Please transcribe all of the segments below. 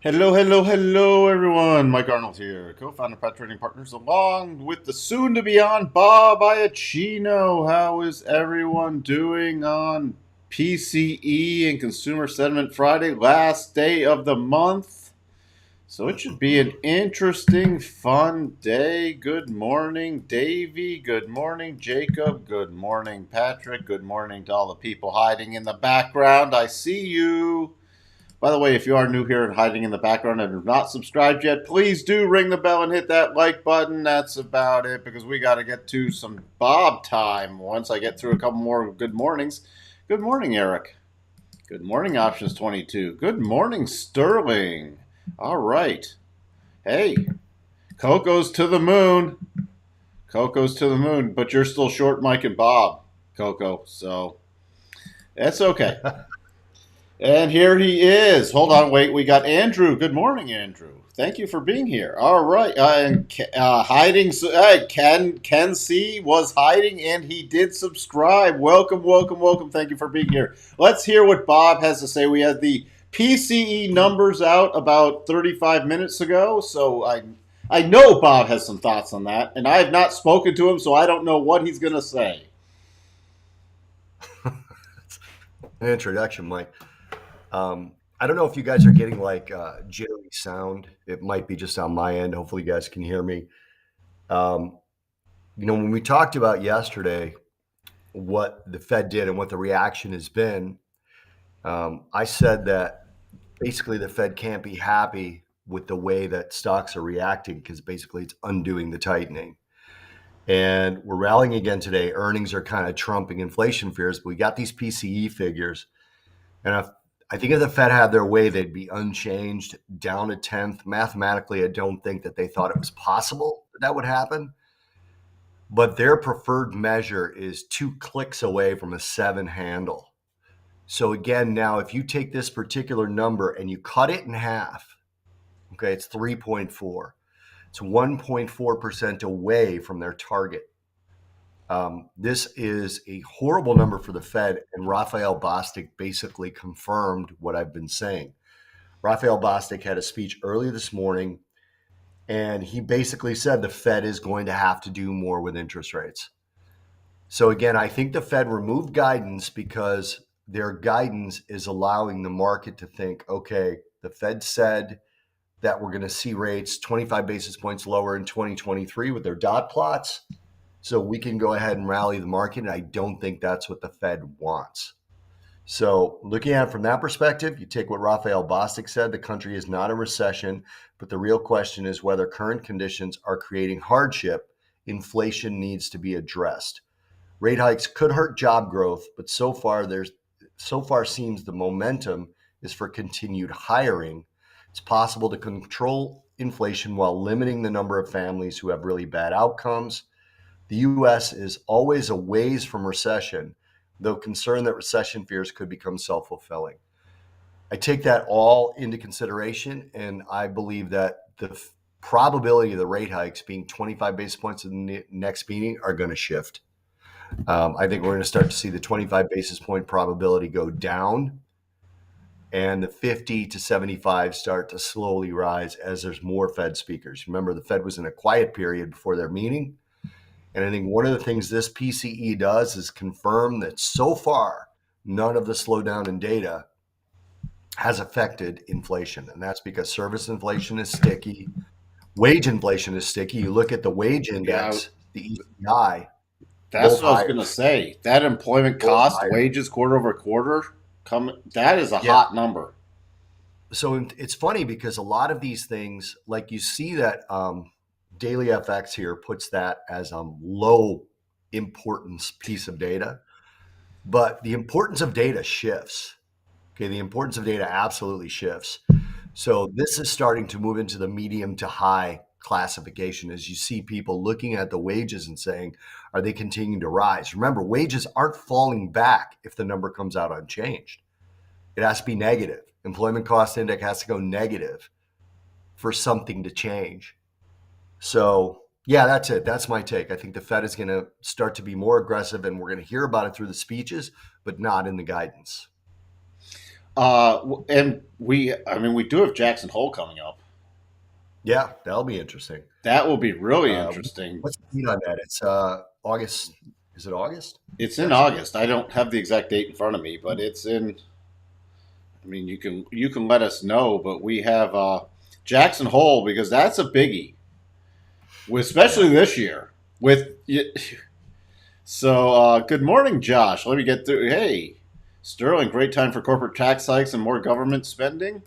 Hello, hello, hello, everyone. Mike Arnold here, co-founder of Pat Trading Partners, along with the soon-to-be-on Bob Iacchino. How is everyone doing on PCE and Consumer Sentiment Friday, last day of the month? So it should be an interesting, fun day. Good morning, Davey. Good morning, Jacob. Good morning, Patrick. Good morning to all the people hiding in the background. I see you. By the way, if you are new here and hiding in the background and have not subscribed yet, please do ring the bell and hit that like button. That's about it because we got to get to some Bob time once I get through a couple more good mornings. Good morning, Eric. Good morning, Options 22. Good morning, Sterling. All right. Hey, Coco's to the moon. Coco's to the moon, but you're still short Mike and Bob, Coco. So that's okay. And here he is. Hold on, wait. We got Andrew. Good morning, Andrew. Thank you for being here. All right, and hiding. Ken C was hiding, and he did subscribe. Welcome, welcome, welcome. Thank you for being here. Let's hear what Bob has to say. We had the PCE numbers out about 35 minutes ago, so I know Bob has some thoughts on that, and I have not spoken to him, so I don't know what he's going to say. An introduction, Mike. I don't know if you guys are getting like jittery sound. It might be just on my end. Hopefully, you guys can hear me. Um, when we talked about yesterday what the Fed did and what the reaction has been, I said that basically the Fed can't be happy with the way that stocks are reacting because basically it's undoing the tightening. And we're rallying again today. Earnings are kind of trumping inflation fears, but we got these PCE figures. And I think if the Fed had their way, they'd be unchanged, down a tenth. Mathematically, I don't think that they thought it was possible that would happen. But their preferred measure is 2 clicks away from a 7 handle. So again, now if you take this particular number and you cut it in half, okay, it's 3.4. It's 1.4% away from their target. This is a horrible number for the Fed, and Raphael Bostic basically confirmed what I've been saying. Raphael Bostic had a speech early this morning, and he basically said the Fed is going to have to do more with interest rates. So again, I think the Fed removed guidance because their guidance is allowing the market to think, okay, the Fed said that we're going to see rates 25 basis points lower in 2023 with their dot plots. So we can go ahead and rally the market. And I don't think that's what the Fed wants. So looking at it from that perspective, you take what Raphael Bostic said, the country is not in recession, but the real question is whether current conditions are creating hardship. Inflation needs to be addressed. Rate hikes could hurt job growth, but so far seems the momentum is for continued hiring. It's possible to control inflation while limiting the number of families who have really bad outcomes. The US is always a ways from recession, though concerned that recession fears could become self-fulfilling. I take that all into consideration, and I believe that the probability of the rate hikes being 25 basis points in the next meeting are going to shift. I think we're going to start to see the 25 basis point probability go down and the 50 to 75 start to slowly rise as there's more Fed speakers. Remember, the Fed was in a quiet period before their meeting. And I think one of the things this PCE does is confirm that so far, none of the slowdown in data has affected inflation. And that's because service inflation is sticky. Wage inflation is sticky. You look at the wage Yeah, index, the ECI, that's both what I was higher, gonna say. That employment both cost, higher. wages quarter over quarter, that is a Yeah. hot number. So it's funny because a lot of these things, like you see that Daily FX here puts that as a low importance piece of data, but the importance of data shifts. Okay, the importance of data absolutely shifts. So this is starting to move into the medium to high classification as you see people looking at the wages and saying, are they continuing to rise? Remember, wages aren't falling back if the number comes out unchanged. It has to be negative. Employment cost index has to go negative for something to change. So, yeah, that's it. That's my take. I think the Fed is going to start to be more aggressive, and we're going to hear about it through the speeches, but not in the guidance. And we do have Jackson Hole coming up. Yeah, that'll be interesting. That will be really Uh, interesting. what's the date on that? It's August. Is it August? It's in Jackson Hole? August. I don't have the exact date in front of me, but it's in. I mean, you can let us know, but we have Jackson Hole because that's a biggie, Yeah. especially this year. With so, good morning, Josh. Let me get through. Hey, Sterling, great time for corporate tax hikes and more government spending.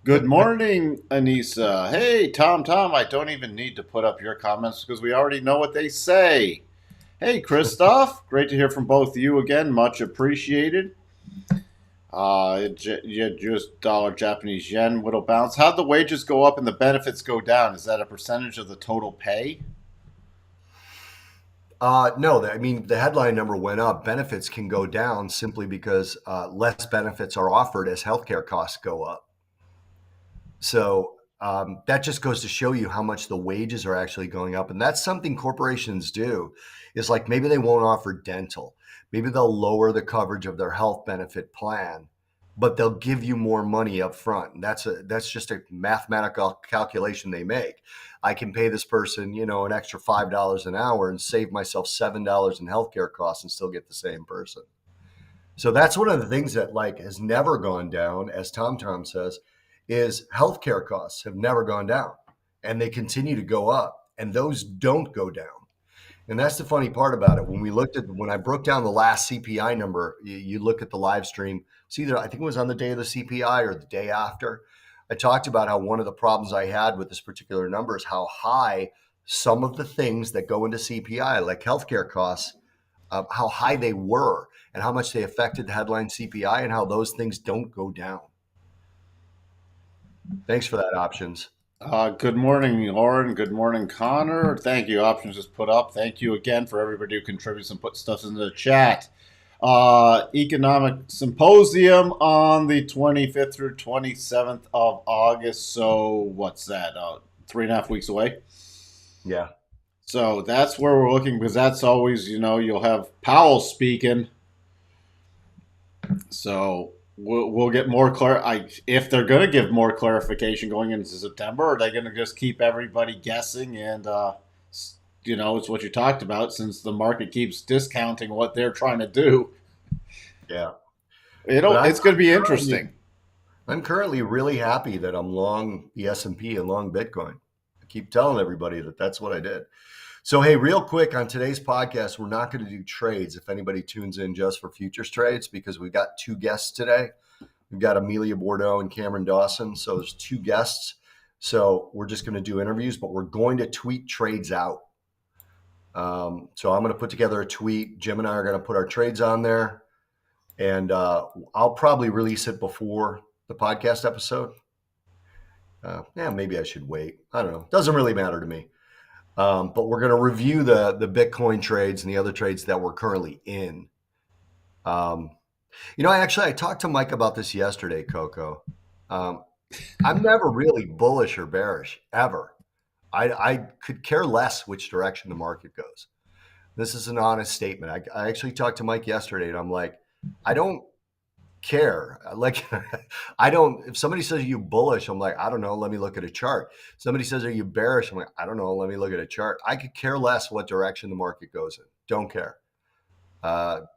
Good morning, Anissa. Hey, Tom. I don't even need to put up your comments because we already know what they say. Hey, Christoph. Great to hear from both you again. Much appreciated. Just dollar Japanese yen will bounce. How'd the wages go up and the benefits go down? Is that a percentage of the total pay? No, I mean, the headline number went up. Benefits can go down simply because less benefits are offered as healthcare costs go up. So that just goes to show you how much the wages are actually going up. And that's something corporations do is like maybe they won't offer dental. Maybe they'll lower the coverage of their health benefit plan, but they'll give you more money up front. And that's just a mathematical calculation they make. I can pay this person, an extra $5 an hour and save myself $7 in healthcare costs and still get the same person. So that's one of the things that like has never gone down, as Tom says, is healthcare costs have never gone down and they continue to go up and those don't go down. And that's the funny part about it. When I broke down the last CPI number, you look at the live stream, it's either, I think it was on the day of the CPI or the day after. I talked about how one of the problems I had with this particular number is how high some of the things that go into CPI, like healthcare costs, how high they were and how much they affected the headline CPI and how those things don't go down. Thanks for that, options. Good morning, Lauren. Good morning, Connor. Thank you. Options just put up. Thank you again for everybody who contributes and put stuff in the chat. Economic Symposium on the 25th through 27th of August. So, what's that? 3.5 weeks away. Yeah. So, that's where we're looking because that's always, you'll have Powell speaking. So, we'll get more if they're going to give more clarification going into September, or are they going to just keep everybody guessing and it's what you talked about since the market keeps discounting what they're trying to do. Yeah. But It's going to be interesting. I'm currently really happy that I'm long the S&P and long Bitcoin. I keep telling everybody that that's what I did. So, hey, real quick on today's podcast, we're not going to do trades if anybody tunes in just for futures trades because we've got two guests today. We've got Amelia Bordeaux and Cameron Dawson. So there's two guests. So we're just going to do interviews, but we're going to tweet trades out. So I'm going to put together a tweet. Jim and I are going to put our trades on there. And I'll probably release it before the podcast episode. Maybe I should wait. I don't know. Doesn't really matter to me. But we're going to review the Bitcoin trades and the other trades that we're currently in. I talked to Mike about this yesterday, Coco. I'm never really bullish or bearish, ever. I could care less which direction the market goes. This is an honest statement. I actually talked to Mike yesterday, and I'm like, I don't care. Like, if somebody says, are you bullish? I'm like, I don't know. Let me look at a chart. Somebody says, are you bearish? I'm like, I don't know. Let me look at a chart. I could care less what direction the market goes in. Don't care.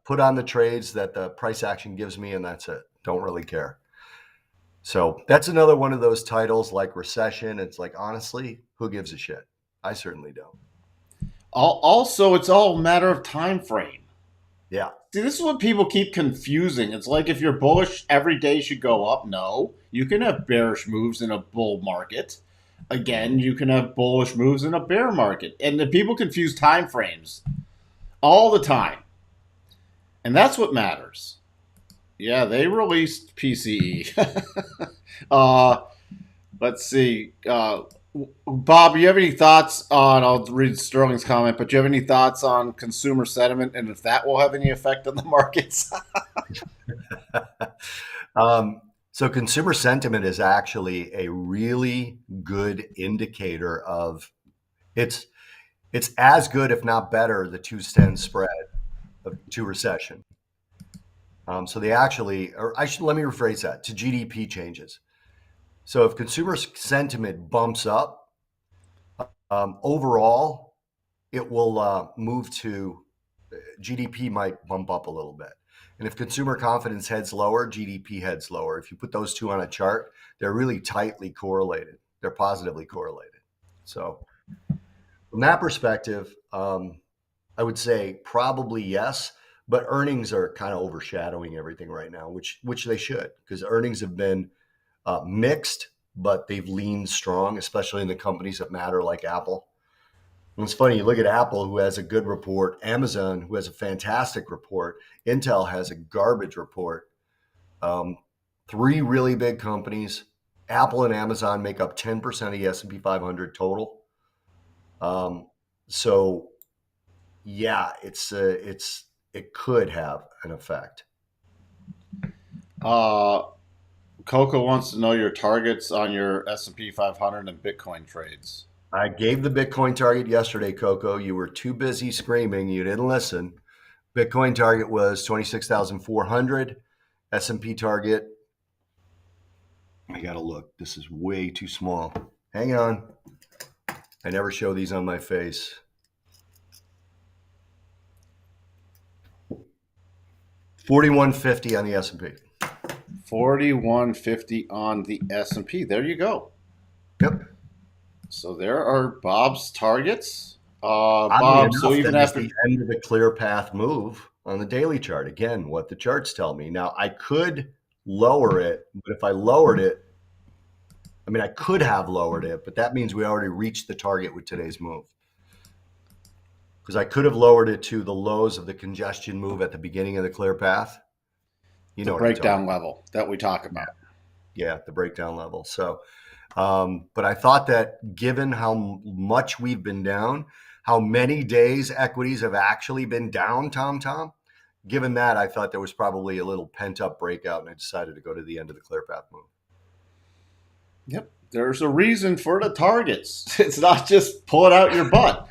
Put on the trades that the price action gives me, and that's it. Don't really care. So that's another one of those titles like recession. It's like, honestly, who gives a shit? I certainly don't. Also, it's all a matter of time frame. Yeah. See, this is what people keep confusing. It's like if you're bullish, every day should go up. No, you can have bearish moves in a bull market. Again, you can have bullish moves in a bear market. And the people confuse time frames all the time. And that's what matters. Yeah, they released PCE. Let's see. Bob, you have any thoughts on? I'll read Sterling's comment, but do you have any thoughts on consumer sentiment and if that will have any effect on the markets? So consumer sentiment is actually a really good indicator of it's as good, if not better, the 2-10 spread to recession. So they actually, or let me rephrase that to GDP changes. So if consumer sentiment bumps up, overall, it will move to GDP might bump up a little bit. And if consumer confidence heads lower, GDP heads lower. If you put those two on a chart, they're really tightly correlated. They're positively correlated. So from that perspective, I would say probably yes, but earnings are kind of overshadowing everything right now, which they should, because earnings have been mixed, but they've leaned strong, especially in the companies that matter, like Apple. And it's funny, you look at Apple, who has a good report, Amazon, who has a fantastic report, Intel has a garbage report. Um, Three really big companies, Apple and Amazon, make up 10% of the S&P 500 total. Um, so yeah, it could have an effect. Uh, Coco wants to know your targets on your S&P 500 and Bitcoin trades. I gave the Bitcoin target yesterday, Coco. You were too busy screaming. You didn't listen. Bitcoin target was 26,400. S&P target, I got to look. This is way too small. Hang on. I never show these on my face. 4150 on the S&P. 4150 on the S&P. There you go. Yep. So there are Bob's targets. Oddly Bob, enough, so even that is after the end of the clear path move on the daily chart. Again, what the charts tell me. Now, I could lower it, but if I lowered it, I mean, I could have lowered it, but that means we already reached the target with today's move. Because I could have lowered it to the lows of the congestion move at the beginning of the clear path. You the know what I'm talking breakdown about. level that we talk about. Yeah, the breakdown level. So, but I thought that given how much we've been down, how many days equities have actually been down, Tom, given that, I thought there was probably a little pent up breakout, and I decided to go to the end of the clear path move. Yep. There's a reason for the targets. It's not just pull it out your butt.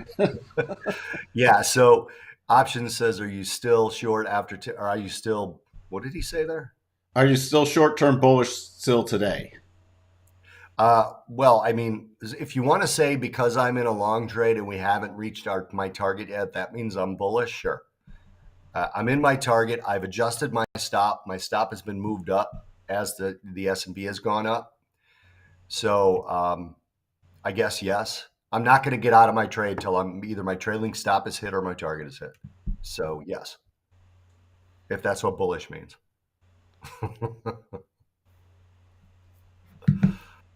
Yeah. So options says, are you still short after, or are you still, what did he say there? Are you still short-term bullish still today? Well, I mean, if you want to say because I'm in a long trade and we haven't reached my target yet, that means I'm bullish. Sure. I'm in my target. I've adjusted my stop. My stop has been moved up as the S&P has gone up. So I guess yes. I'm not going to get out of my trade till either my trailing stop is hit or my target is hit. So yes, if that's what bullish means.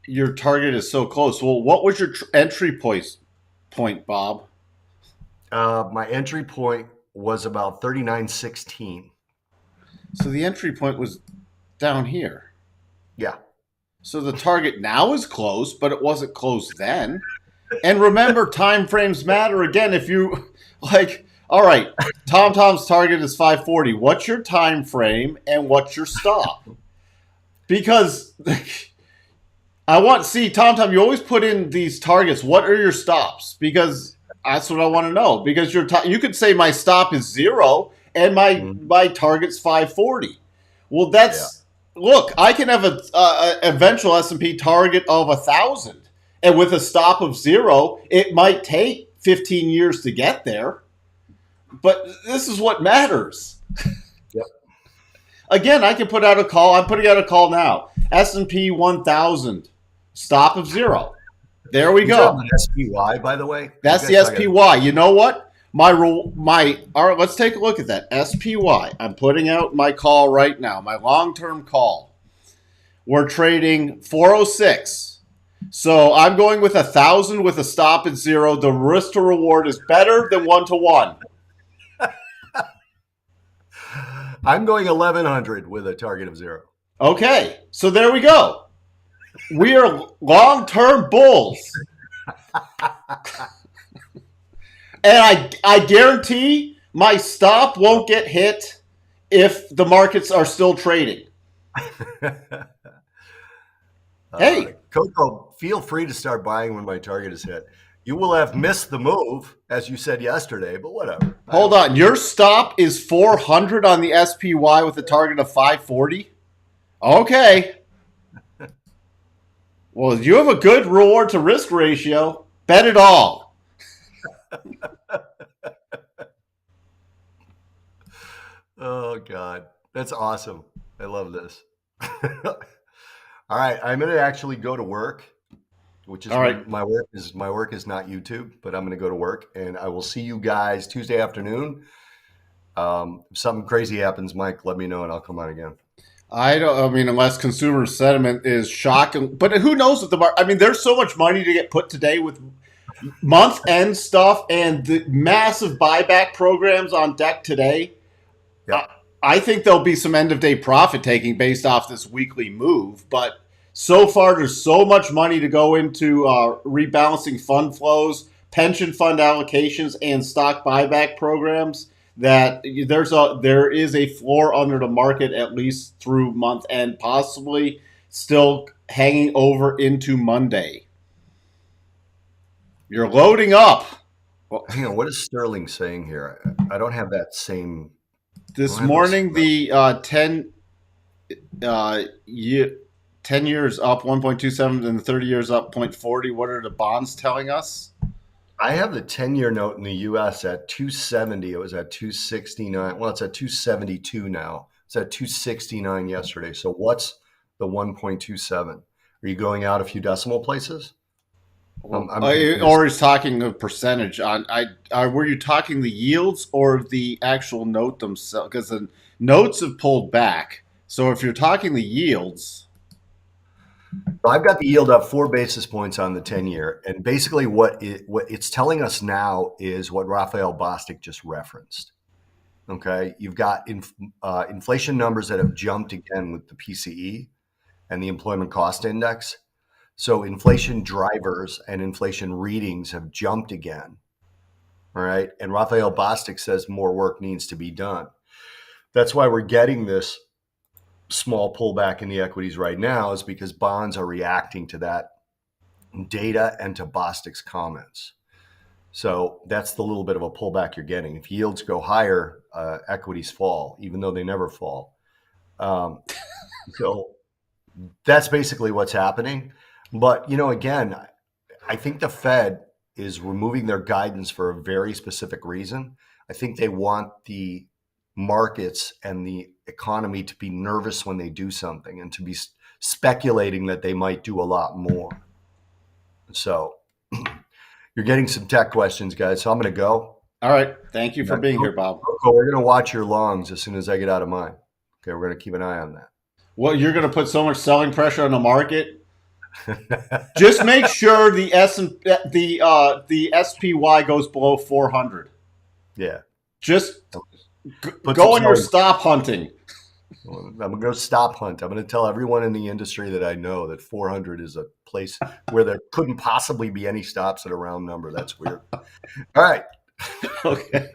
Your target is so close. Well, what was your entry point, Bob? My entry point was about 39.16. So the entry point was down here. Yeah. So the target now is close, but it wasn't close then. And remember, time frames matter. Again, if you like, all right, Tom's target is 540. What's your time frame and what's your stop? Because I want see Tom. You always put in these targets. What are your stops? Because that's what I want to know. Because you could say my stop is 0 and my target's 540. Well, Yeah. look. I can have a eventual S&P target of 1,000, and with a stop of 0, it might take 15 years to get there. But this is what matters. Yep. Again, I can put out a call. I'm putting out a call now. S&P 1,000. Stop of 0. There we go. SPY, by the way. That's the SPY. You know what? All right, let's take a look at that. SPY. I'm putting out my call right now, my long-term call. We're trading 406. So I'm going with 1,000 with a stop at 0. The risk to reward is better than 1-to-1. I'm going 1,100 with a target of 0. Okay, so there we go. We are long-term bulls. And I guarantee my stop won't get hit if the markets are still trading. Hey. Coco, feel free to start buying when my target is hit. You will have missed the move, as you said yesterday, but whatever. I Hold don't care. on. Your stop is 400 on the SPY with a target of 540? Okay. Well, you have a good reward to risk ratio. Bet it all. Oh God, that's awesome. I love this. All right, I'm going to actually go to work, which is All right. my work is not YouTube, but I'm going to go to work, and I will see you guys Tuesday afternoon. If something crazy happens, Mike, let me know, and I'll come on again. I mean, unless consumer sentiment is shocking. But who knows what the market. I mean, there's so much money to get put today with month end stuff and the massive buyback programs on deck today. I, Yep. I think there'll be some end of day profit taking based off this weekly move. But so far, there's so much money to go into rebalancing fund flows, pension fund allocations, and stock buyback programs that there is a floor under the market at least through month end, possibly still hanging over into Monday. You're loading up. Well, Hang on, what is Sterling saying here? I don't have that same. I don't this have those. morning, the 10 years up 1.27 and the 30 years up 0.40. What are the bonds telling us? I have the 10-year note in the U.S. at 270. It was at 269. Well, it's at 272 now. It's at 269 yesterday. So what's the 1.27? Are you going out a few decimal places? I'm confused. Or is talking a percentage on were you talking the yields or the actual note themselves? Because the notes have pulled back. So if you're talking the yields, I've got the yield up 4 basis points on the 10-year, and basically what it's telling us now is what Raphael Bostic just referenced. Okay, you've got inflation numbers that have jumped again with the PCE and the employment cost index. So inflation drivers and inflation readings have jumped again. All right, and Raphael Bostic says more work needs to be done. That's why we're getting this small pullback in the equities right now, is because bonds are reacting to that data and to Bostic's comments. So that's the little bit of a pullback you're getting. If yields go higher, equities fall, even though they never fall. So that's basically what's happening. But, again, I think the Fed is removing their guidance for a very specific reason. I think they want the markets and the economy to be nervous when they do something and to be speculating that they might do a lot more. So you're getting some tech questions, guys. So I'm going to go. all right. Thank you for being here, Bob. We're going to watch your longs as soon as I get out of mine. Okay, we're going to keep an eye on that. Well, you're going to put so much selling pressure on the market. Just make sure the the SPY goes below 400. Yeah. Just Put go some on your selling- stop hunting. I'm going to go stop hunt. I'm going to tell everyone in the industry that I know that 400 is a place where there couldn't possibly be any stops at a round number. That's weird. All right. Okay.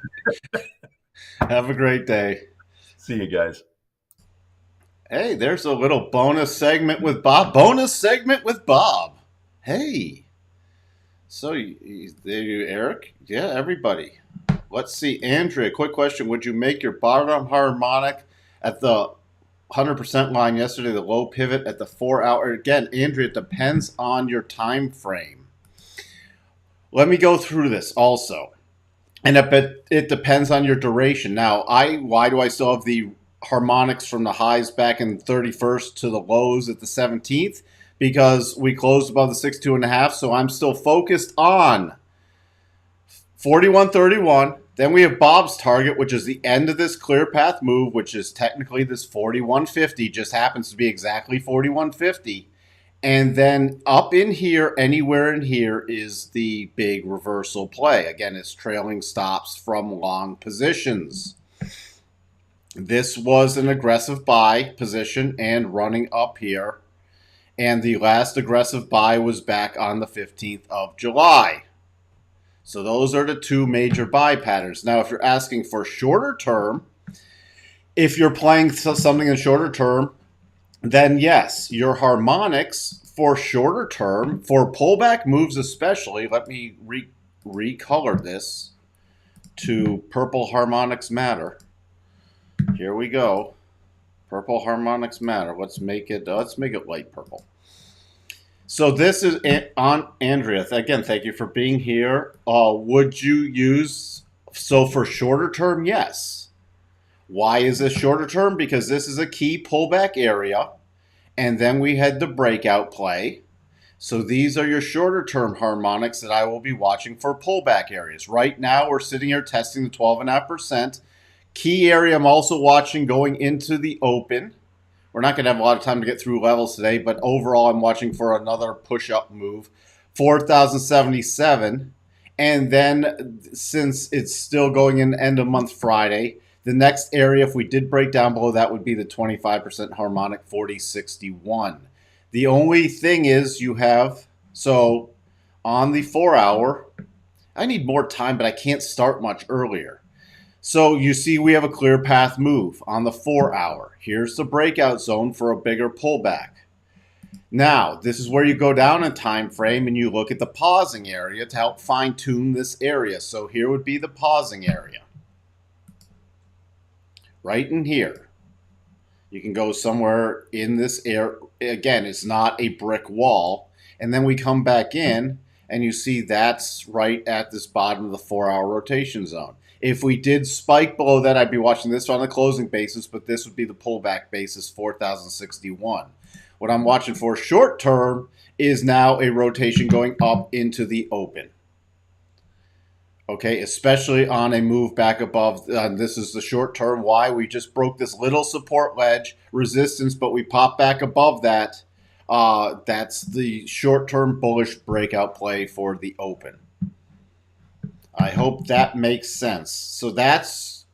Have a great day. See you guys. Hey, there's a little bonus segment with Bob. Bonus segment with Bob. Hey. So, there you, Eric? Yeah, everybody. Let's see. Andrea, quick question. Would you make your bottom harmonic at the 100% line yesterday, the low pivot at the 4 hour? Again, Andrea, it depends on your time frame. Let me go through this also. And it depends on your duration. Now, why do I still have the harmonics from the highs back in the 31st to the lows at the 17th? Because we closed above the 62.5, so I'm still focused on 41.31. Then we have Bob's target, which is the end of this clear path move, which is technically this 41.50, just happens to be exactly 41.50. And then up in here, anywhere in here, is the big reversal play. Again, it's trailing stops from long positions. This was an aggressive buy position and running up here. And the last aggressive buy was back on the 15th of July. So those are the two major buy patterns. Now, if you're asking for shorter term, if you're playing something in shorter term, then yes, your harmonics for shorter term, for pullback moves especially, let me recolor this to purple harmonics matter. Here we go. Purple harmonics matter. Let's make it light purple. So this is on Andrea. Again, thank you for being here. Would you use, so for shorter term, yes. Why is this shorter term? Because this is a key pullback area, and then we had the breakout play. So these are your shorter term harmonics that I will be watching for pullback areas. Right now, we're sitting here testing the 12.5%. Key area I'm also watching going into the open. We're not going to have a lot of time to get through levels today, but overall I'm watching for another push-up move. 4,077. And then since it's still going in end of month Friday, the next area, if we did break down below that, would be the 25% harmonic 4061. The only thing is you have, so on the 4 hour, I need more time, but I can't start much earlier. So you see we have a clear path move on the 4 hour. Here's the breakout zone for a bigger pullback. Now, this is where you go down in time frame and you look at the pausing area to help fine tune this area. So here would be the pausing area. Right in here. You can go somewhere in this area. Again, it's not a brick wall. And then we come back in and you see that's right at this bottom of the 4 hour rotation zone. If we did spike below that, I'd be watching this on the closing basis, but this would be the pullback basis, 4,061. What I'm watching for short term is now a rotation going up into the open. Okay, especially on a move back above. This is the short term. Why? We just broke this little support ledge resistance, but we popped back above that. That's the short term bullish breakout play for the open. I hope that makes sense. So that's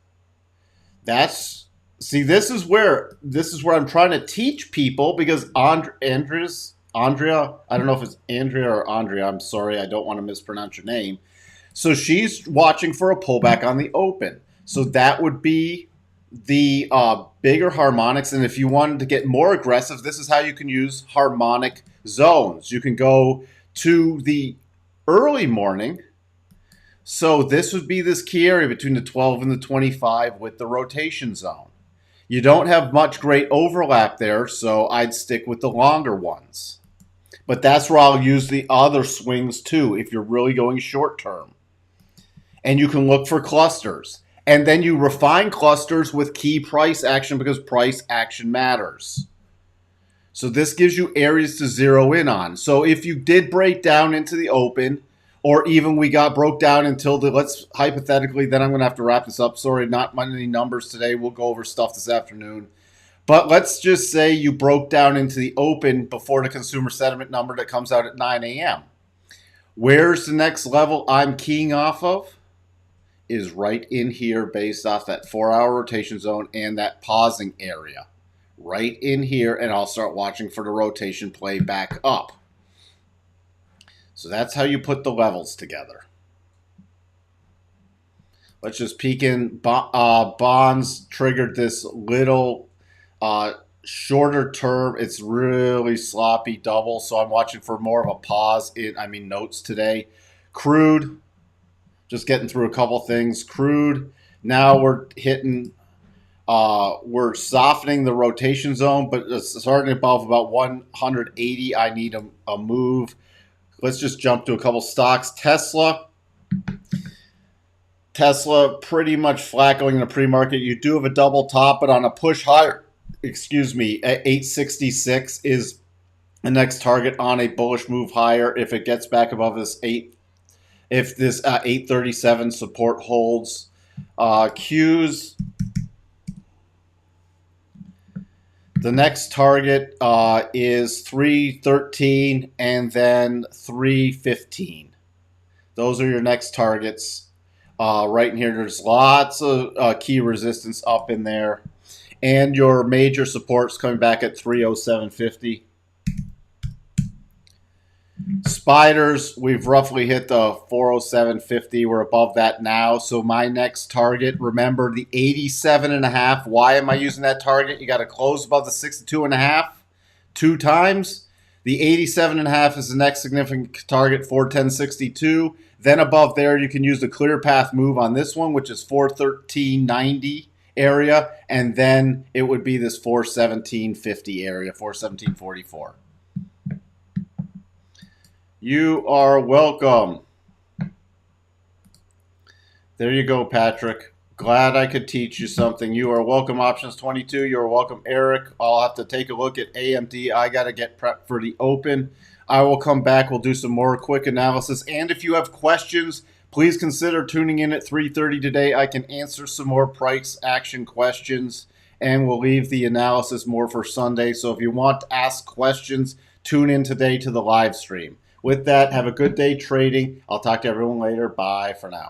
see, this is where I'm trying to teach people, because Andrea, I don't know if it's Andrea or Andrea. I'm sorry, I don't want to mispronounce your name. So she's watching for a pullback on the open. So that would be the bigger harmonics. And if you wanted to get more aggressive, this is how you can use harmonic zones. You can go to the early morning. So this would be this key area between the 12 and the 25 with the rotation zone. You don't have much great overlap there, so I'd stick with the longer ones. But that's where I'll use the other swings too if you're really going short term. And you can look for clusters. And then you refine clusters with key price action, because price action matters. So this gives you areas to zero in on. So if you did break down into the open, or even we broke down until let's hypothetically, then I'm going to have to wrap this up. Sorry, not many numbers today. We'll go over stuff this afternoon. But let's just say you broke down into the open before the consumer sentiment number that comes out at 9 a.m. Where's the next level I'm keying off of? Is right in here based off that 4 hour rotation zone and that pausing area. Right in here, and I'll start watching for the rotation play back up. So that's how you put the levels together. Let's just peek in. Bonds triggered this little shorter term. It's really sloppy double, so I'm watching for more of a pause in, notes today. Crude, just getting through a couple things. Crude, now we're hitting, we're softening the rotation zone, but it's starting above about 180. I need a move. Let's just jump to a couple stocks. Tesla pretty much flat going in the pre-market. You do have a double top, but on a push higher, at 866 is the next target on a bullish move higher. If it gets back above this 837 support holds. Qs, the next target is 313 and then 315. Those are your next targets. Right in here, there's lots of key resistance up in there. And your major supports coming back at 307.50. Spiders, we've roughly hit the 407.50. We're above that now. So my next target, remember the 87.5. Why am I using that target? You got to close above the 62.5 2 times. The 87.5 is the next significant target, 410.62. Then above there, you can use the clear path move on this one, which is 413.90 area. And then it would be this 417.50 area, 417.44. You are welcome. There you go, Patrick. Glad I could teach you something. You are welcome, Options 22. You are welcome, Eric. I'll have to take a look at AMD. I got to get prepped for the open. I will come back. We'll do some more quick analysis. And if you have questions, please consider tuning in at 3:30 today. I can answer some more price action questions, and we'll leave the analysis more for Sunday. So if you want to ask questions, tune in today to the live stream. With that, have a good day trading. I'll talk to everyone later. Bye for now.